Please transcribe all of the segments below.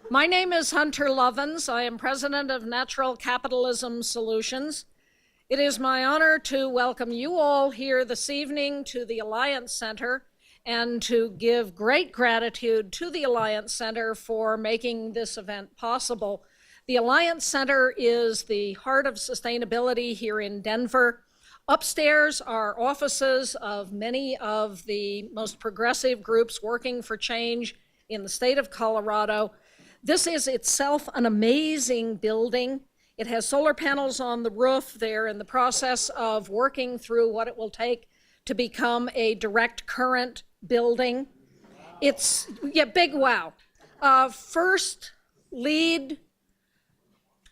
My name is Hunter Lovins. I am president of Natural Capitalism Solutions. It is my honor to welcome you all here this evening to the Alliance Center and to give great gratitude to the Alliance Center for making this event possible. The Alliance Center is the heart of sustainability here in Denver. Upstairs are offices of many of the most progressive groups working for change in the state of Colorado. This is itself an amazing building. It has solar panels on the roof. They're in the process of working through what it will take to become a direct current building. It's, big wow. First LEED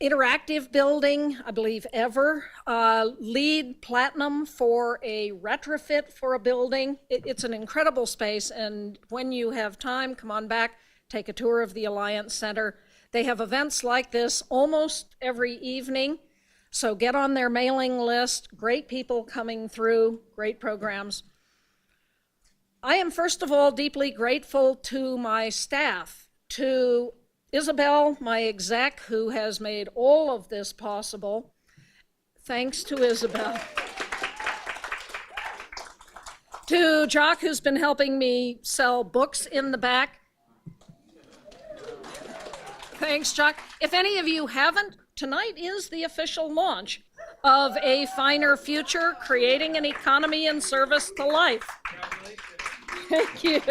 interactive building, I believe, ever. LEED Platinum for a retrofit for a building. It's an incredible space, and when you have time, come on back, take a tour of the Alliance Center. They have events like this almost every evening, so get on their mailing list. Great people coming through, great programs. I am, first of all, deeply grateful to my staff, to Isabel, my exec, who has made all of this possible. Thanks to Isabel. To Jock, who's been helping me sell books in the back. Thanks, Jock. If any of you haven't, tonight is the official launch of A Finer Future, Creating an Economy in Service to Life. Thank you.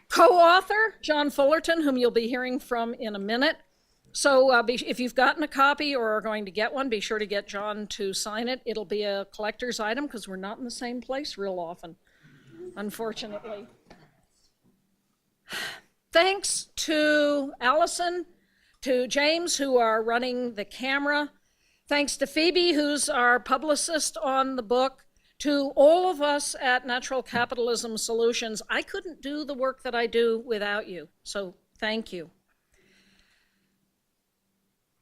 Co-author, John Fullerton, whom you'll be hearing from in a minute. So if you've gotten a copy or are going to get one, be sure to get John to sign it. It'll be a collector's item because we're not in the same place real often, unfortunately. Thanks to Allison, to James, who are running the camera. Thanks to Phoebe, who's our publicist on the book. To all of us at Natural Capitalism Solutions, I couldn't do the work that I do without you, so thank you.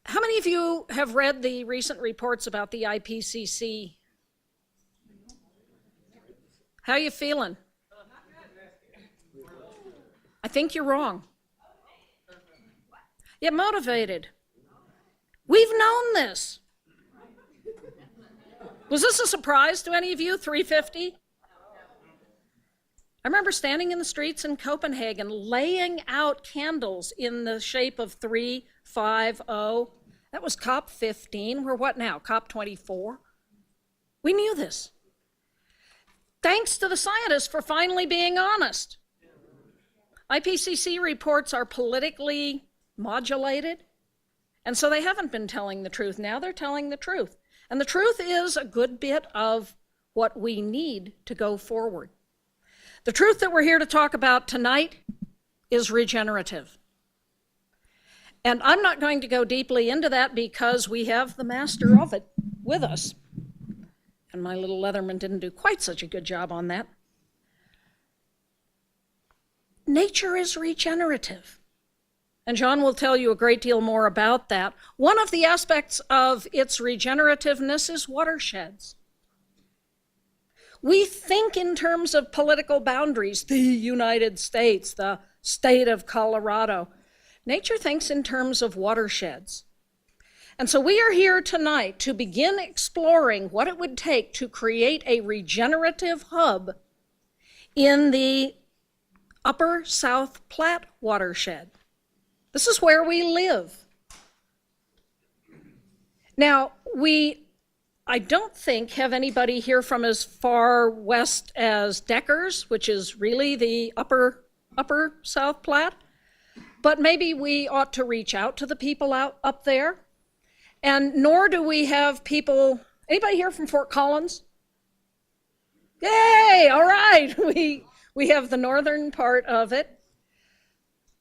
How many of you have read the recent reports about the IPCC? How are you feeling? I think you're wrong. You're motivated. We've known this. Was this a surprise to any of you, 350? I remember standing in the streets in Copenhagen, laying out candles in the shape of 350. That was COP 15. We're what now, COP 24? We knew this. Thanks to the scientists for finally being honest. IPCC reports are politically modulated, and so they haven't been telling the truth. Now they're telling the truth. And the truth is a good bit of what we need to go forward. The truth that we're here to talk about tonight is regenerative. And I'm not going to go deeply into that because we have the master of it with us. And my little Leatherman didn't do quite such a good job on that. Nature is regenerative. And John will tell you a great deal more about that. One of the aspects of its regenerativeness is watersheds. We think in terms of political boundaries, the United States, the state of Colorado. Nature thinks in terms of watersheds. And so we are here tonight to begin exploring what it would take to create a regenerative hub in the Upper South Platte watershed. This is where we live. Now, I don't think, have anybody here from as far west as Deckers, which is really the upper South Platte, but maybe we ought to reach out to the people up there. And nor do we have people, anybody here from Fort Collins? Yay, all right, we have the northern part of it.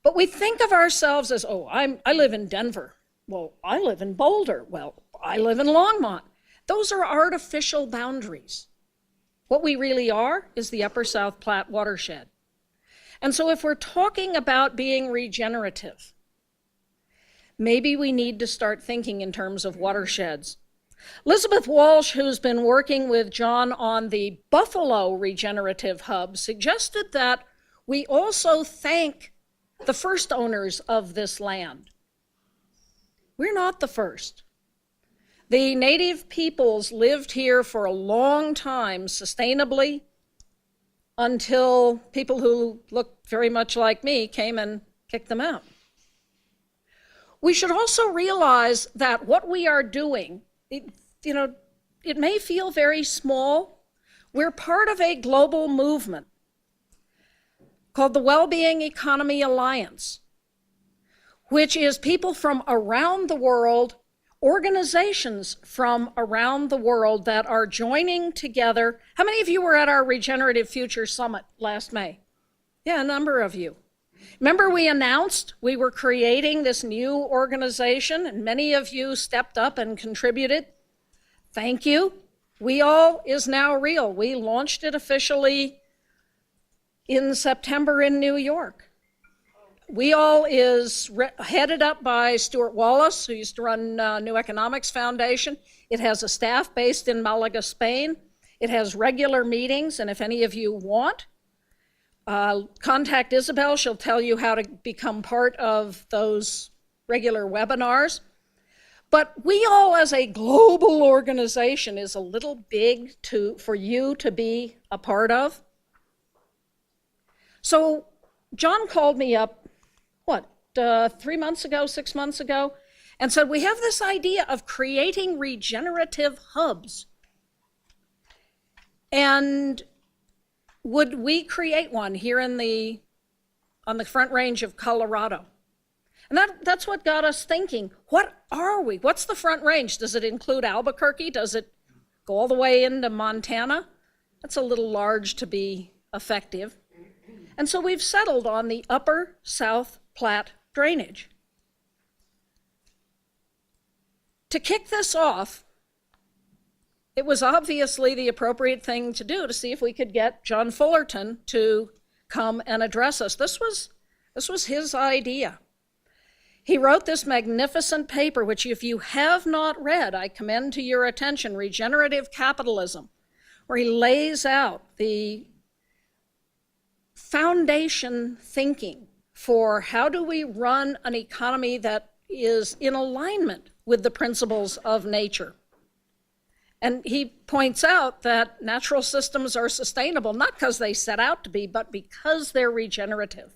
But we think of ourselves as, I live in Denver. Well, I live in Boulder. Well, I live in Longmont. Those are artificial boundaries. What we really are is the Upper South Platte watershed. And so if we're talking about being regenerative, maybe we need to start thinking in terms of watersheds. Elizabeth Walsh, who's been working with John on the Buffalo Regenerative Hub, suggested that we also thank the first owners of this land. We're not the first. The native peoples lived here for a long time sustainably until people who look very much like me came and kicked them out. We should also realize that what we are doing, it may feel very small. We're part of a global movement called the Wellbeing Economy Alliance, which is people from around the world, organizations from around the world that are joining together. How many of you were at our Regenerative Future Summit last May? Yeah, a number of you. Remember we announced we were creating this new organization, and many of you stepped up and contributed. Thank you. We All is now real. We launched it officially in September in New York. We All is headed up by Stuart Wallace, who used to run New Economics Foundation. It has a staff based in Malaga, Spain. It has regular meetings, and if any of you want, contact Isabel. She'll tell you how to become part of those regular webinars. But We All as a global organization is a little big for you to be a part of. So John called me up, 3 months ago, 6 months ago, and said, we have this idea of creating regenerative hubs. And would we create one here on the Front Range of Colorado? And that's what got us thinking, what are we? What's the Front Range? Does it include Albuquerque? Does it go all the way into Montana? That's a little large to be effective. And so we've settled on the upper South Platte drainage. To kick this off, it was obviously the appropriate thing to do to see if we could get John Fullerton to come and address us. This was his idea. He wrote this magnificent paper, which if you have not read, I commend to your attention, Regenerative Capitalism, where he lays out the foundation thinking for how do we run an economy that is in alignment with the principles of nature. And he points out that natural systems are sustainable, not because they set out to be, but because they're regenerative.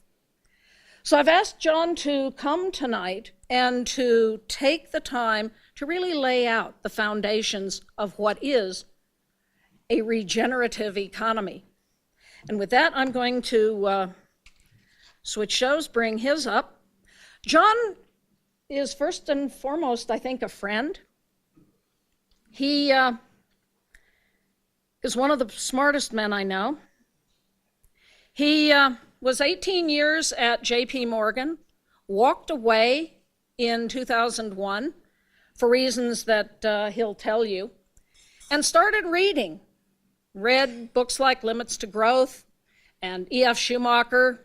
So I've asked John to come tonight and to take the time to really lay out the foundations of what is a regenerative economy. And with that, I'm going to switch shows, bring his up. John is first and foremost, I think, a friend. He is one of the smartest men I know. He was 18 years at J.P. Morgan, walked away in 2001 for reasons that he'll tell you, and started reading. Read books like Limits to Growth and E.F. Schumacher,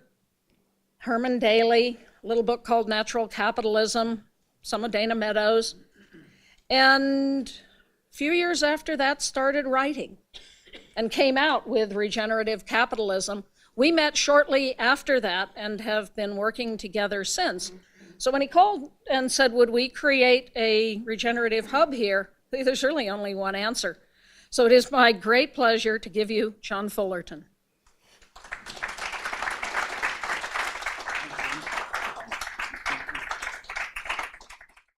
Herman Daly, a little book called Natural Capitalism, some of Dana Meadows, and a few years after that started writing and came out with Regenerative Capitalism. We met shortly after that and have been working together since. So when he called and said, would we create a regenerative hub here, there's really only one answer. So it is my great pleasure to give you John Fullerton.